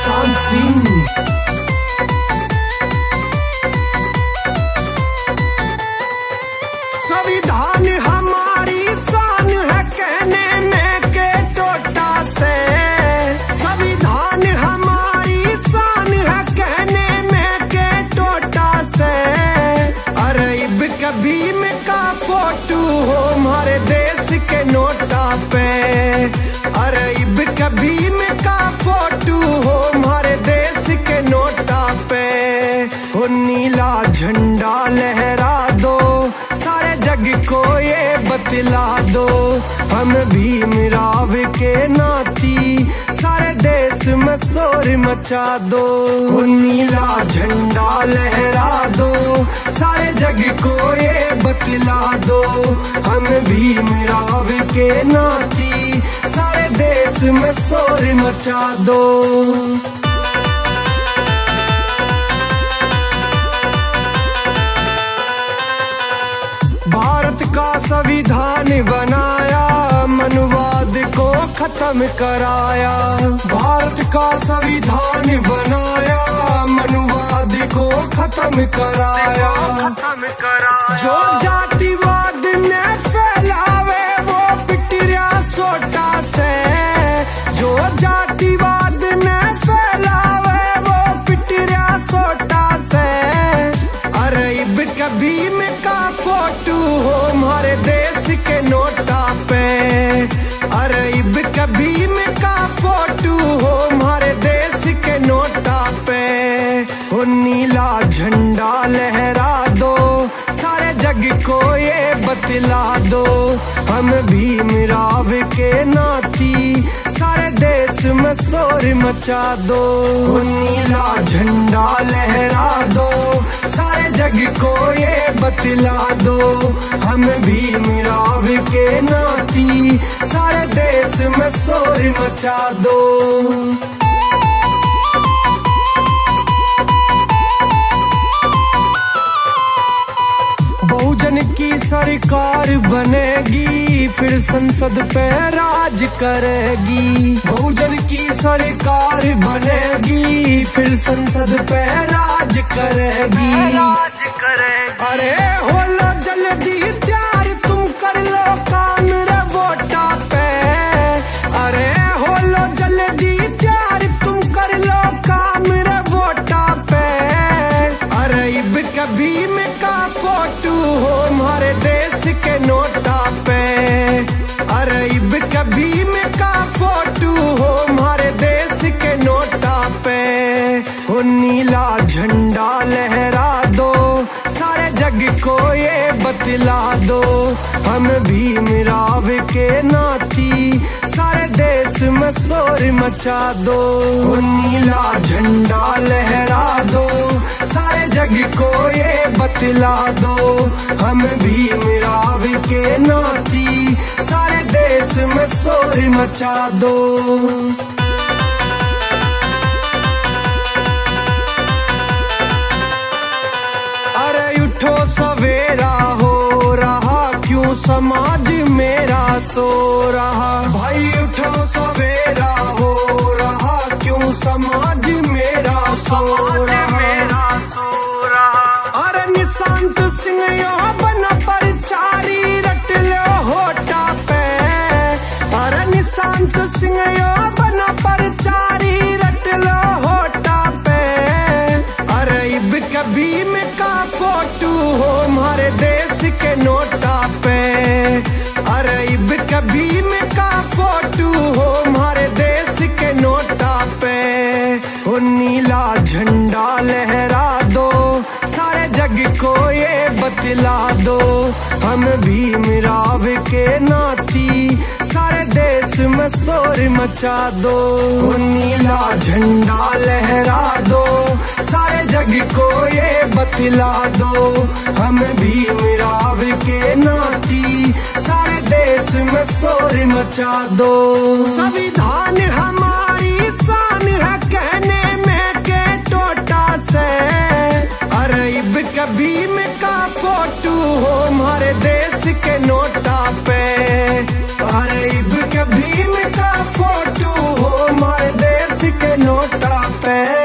निशान सिंह। संविधान हमारी शान है कहने में के टोटा से। संविधान हमारी शान है कहने में के टोटा से। अरब कभी में का फोटो हो हमारे देश के नोटा पे। अरब कभी में का फोटो हो हमारे देश के नोटा पे। हो नीला झंडा लहरा दो सारे जग को ये बतला दो। हम भीमराव के नाती सारे देश में शोर मचा दो। हो नीला झंडा लहरा दो सारे जग को ये बतला दो। हम भीमराव के नाती सारे देश में शोर मचा दो। भारत का संविधान बनाया मनुवाद को खत्म कराया। भारत का संविधान बनाया मनुवाद को खत्म कराया। जो जातिवाद ने फैलावे वो पिटरिया सोटा से। जो जातिवाद ने फैलावे वो पिटरिया सोटा से। अरब कभी में का फोटो हो हमारे देश के नोटा पे। अरब कभी में का फोटो हो हमारे देश के नोटा पे। हो नीला झंडा लहरा दो सारे जग को ये बतला दो। हम भीमराव के नाती सारे देश में शोर मचा दो। हो नीला झंडा लहरा दो सारे जग को ये बतला दो। हम भीमराव के नाती सारे देश में शोर मचा दो। बहुजन की सरकार बनेगी फिर संसद पे राज करेगी। बहुजन की सरकार बनेगी फिर संसद पे राज करेगी। अरे हो लो जल्दी तैयार तुम कर लो काम रे वोटा पे। अरे हो लो जल्दी तैयार तुम कर लो काम रे वोटा पे। अरब कभी में का फोटो हो हमारे देश के नोटा पे। अरब कभी में का फोटो हो हमारे देश के नोटा पे। हो नीला झंडा लहरा दो सारे जग को ये बतला दो। हम भीमराव के नाती सारे देश में शोर मचा दो। हो नीला झंडा लहरा दो सारे जग को ये बतला दो। हम भीमराव के नाती सारे देश में शोर मचा दो। अरे उठो सवेरा हो रहा क्यों समाज मेरा सो रहा। भाई उठो सवेरा हो रहा क्यों समाज मेरा सो रहा। अरे निशांत सिंह यो बना परचारी रट लो होटा पे। अरे निशांत सिंह यो बना परचारी रट लो होटा पे। अरब कभी में का फोटो हो हमारे देश के नोटा पे। अरब कभी में का फोटो हो हमारे देश के नोटा पे। हो नीला झंडा लहरा दो सारे जग को ये बतला दो। हम भीमराव के नाती सारे देश में शोर मचा दो। हो नीला झंडा लहरा दो सारे जग को ये बतला दो। हम भीमराव के नाती सारे देश में शोर मचा दो। संविधान हमारी शान है कहने में के टोटा से। अरब कभी में का फोटो हो हमारे देश के नोटा पे। अरब कभी में का फोटो हो हमारे देश के नोटा पे। पे